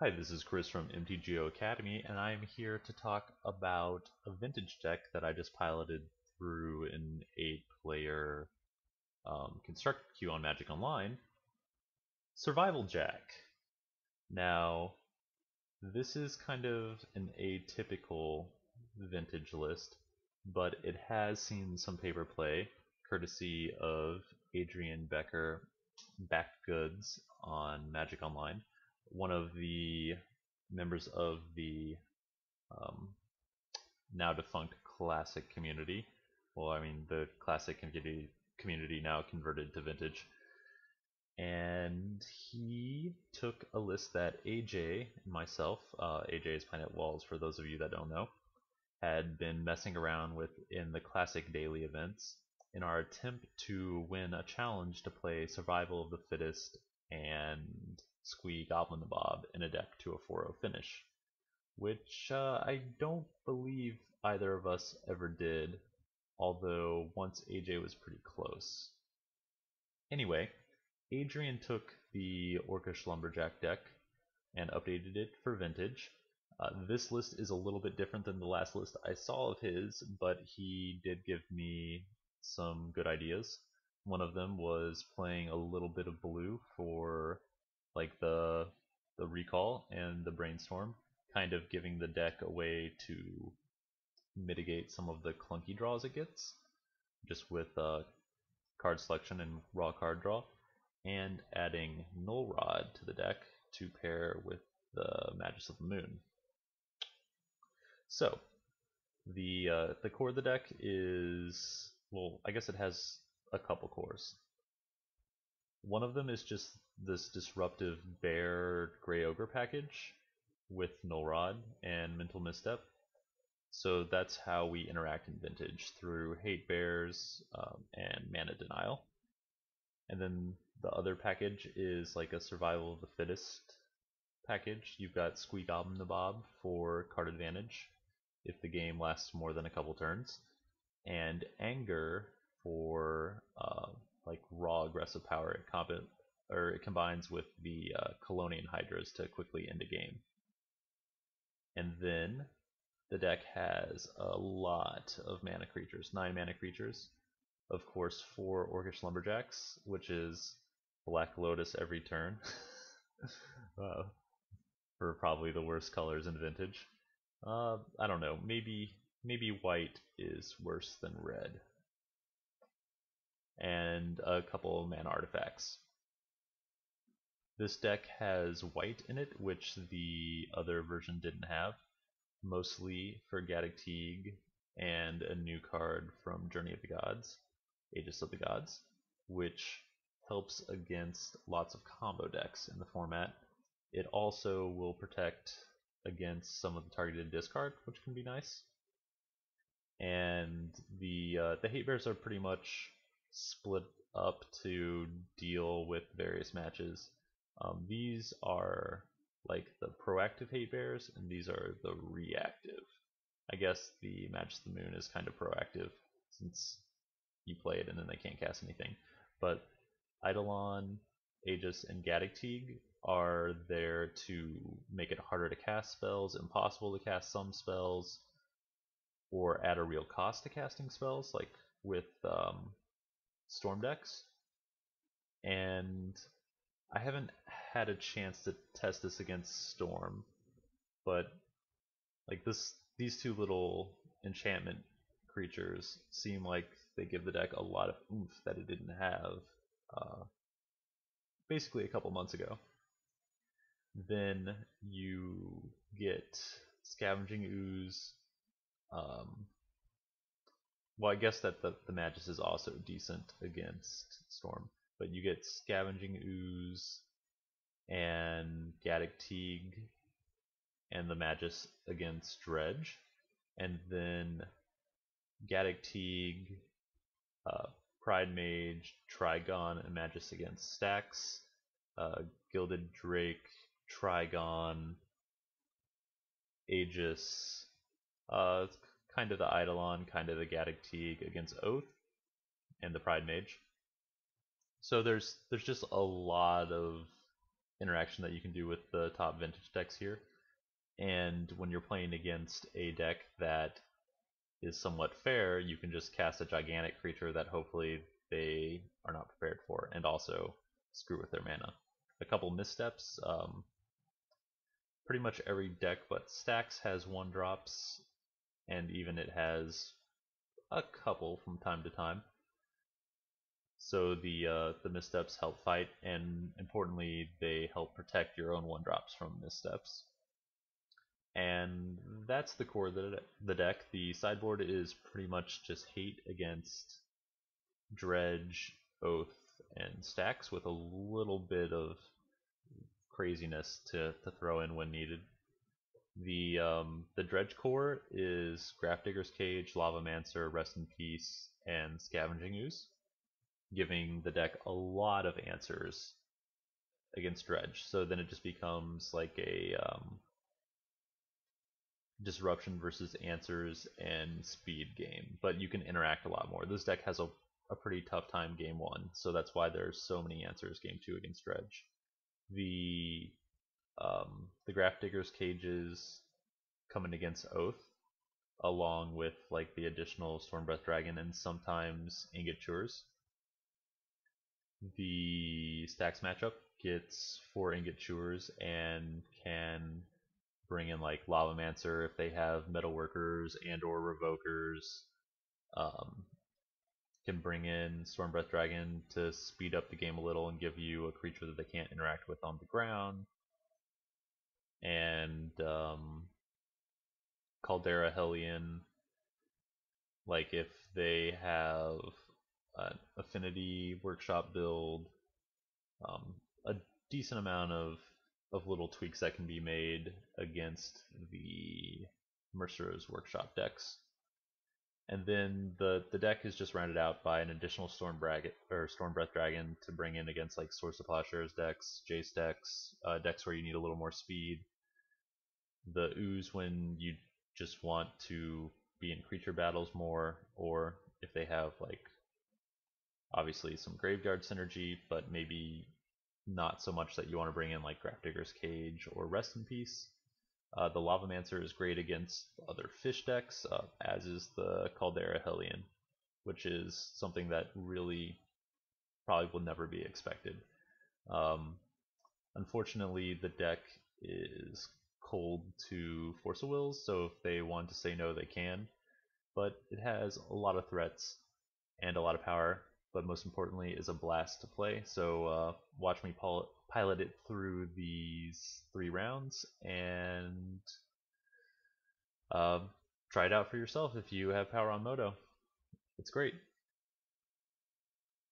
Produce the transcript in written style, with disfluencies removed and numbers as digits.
Hi, this is Chris from MTGO Academy, and I'm here to talk about a vintage deck that I just piloted through an 8-player constructed queue on Magic Online, Survival Jack. Now, this is kind of an atypical vintage list, but it has seen some paper play, courtesy of Adrian Becker Backed Goods on Magic Online, one of the members of the um, now defunct Classic community. Well, I mean, the Classic community now converted to Vintage. And he took a list that AJ and myself, AJ is PlanetWalls for those of you that don't know, had been messing around with in the Classic daily events in our attempt to win a challenge to play Survival of the Fittest and Squee Goblin the Bob in a deck to a 4-0 finish, which I don't believe either of us ever did, although once AJ was pretty close. Anyway, Adrian took the Orcish Lumberjack deck and updated it for Vintage. This list is a little bit different than the last list I saw of his, but he did give me some good ideas. One of them was playing a little bit of blue for like the recall and the brainstorm, kind of giving the deck a way to mitigate some of the clunky draws it gets, just with card selection and raw card draw, and adding Null Rod to the deck to pair with the Magus of the Moon. So the core of the deck is, well, I guess it has a couple cores. One of them is just this disruptive bear Grey Ogre package with Null Rod and Mental Misstep. So that's how we interact in Vintage, through Hate Bears and Mana Denial. And then the other package is like a Survival of the Fittest package. You've got Squee Goblin the Bob for card advantage if the game lasts more than a couple turns, and Anger for like raw aggressive power. It combines with the Colonian Hydras to quickly end a game. And then the deck has a lot of mana creatures, 9 mana creatures. Of course, 4 Orcish Lumberjacks, which is Black Lotus every turn, for probably the worst colors in Vintage. I don't know, maybe white is worse than red. And a couple of mana artifacts. This deck has white in it, which the other version didn't have, mostly for Gaddock Teeg and a new card from Journey of the Gods, Aegis of the Gods, which helps against lots of combo decks in the format. It also will protect against some of the targeted discard, which can be nice. And the Hate Bears are pretty much split up to deal with various matches. These are like the proactive Hate Bears, and these are the reactive. I guess the Magus of the Moon is kind of proactive, since you play it and then they can't cast anything. But Eidolon, Aegis, and Gaddock Teeg are there to make it harder to cast spells, impossible to cast some spells, or add a real cost to casting spells, like with Storm decks. And I haven't had a chance to test this against Storm, but like these two little enchantment creatures seem like they give the deck a lot of oomph that it didn't have basically a couple months ago. Then you get Scavenging Ooze. Well, I guess that the Magus is also decent against Storm, but you get Scavenging Ooze and Gaddock Teeg and the Magus against Dredge, and then Gaddock Teeg, Pride Mage, Trigon, and Magus against stacks, Gilded Drake, Trigon, Aegis, kind of the Eidolon, kind of the Gaddock Teeg against Oath, and the Pride Mage. So there's just a lot of interaction that you can do with the top vintage decks here. And when you're playing against a deck that is somewhat fair, you can just cast a gigantic creature that hopefully they are not prepared for, and also screw with their mana. A couple missteps. Pretty much every deck but Stacks has 1-drops, and even it has a couple from time to time. So the missteps help fight, and importantly, they help protect your own 1-drops from missteps. And that's the core of the deck. The sideboard is pretty much just hate against Dredge, Oath, and Stacks, with a little bit of craziness to throw in when needed. The Dredge core is Grafdigger's Cage, Lavamancer, Rest in Peace, and Scavenging Ooze, giving the deck a lot of answers against Dredge. So then it just becomes like a disruption versus answers and speed game, but you can interact a lot more. This deck has a pretty tough time game 1, so that's why there's so many answers game 2 against Dredge. The Grafdigger's Cages coming against Oath, along with like the additional Stormbreath Dragon and sometimes Ingot Chures. The Stacks matchup gets 4 Ingot Chures and can bring in like Lavamancer if they have Metalworkers and or Revokers. Can bring in Stormbreath Dragon to speed up the game a little and give you a creature that they can't interact with on the ground. And Caldera Hellion, like if they have an Affinity Workshop build, a decent amount of little tweaks that can be made against the Mercer's Workshop decks. And then the deck is just rounded out by an additional Stormbreath Dragon to bring in against like Source of Plowshares decks, Jace decks, decks where you need a little more speed. The Ooze when you just want to be in creature battles more, or if they have like obviously some graveyard synergy, but maybe not so much that you want to bring in like Grafdigger's Cage or Rest in Peace. The Lavamancer is great against other fish decks, as is the Caldera Hellion, which is something that really probably will never be expected. Unfortunately, the deck is cold to Force of Wills, so if they want to say no, they can. But it has a lot of threats and a lot of power, but most importantly is a blast to play. So watch me pilot it through these 3 rounds and try it out for yourself if you have power on Moto. It's great.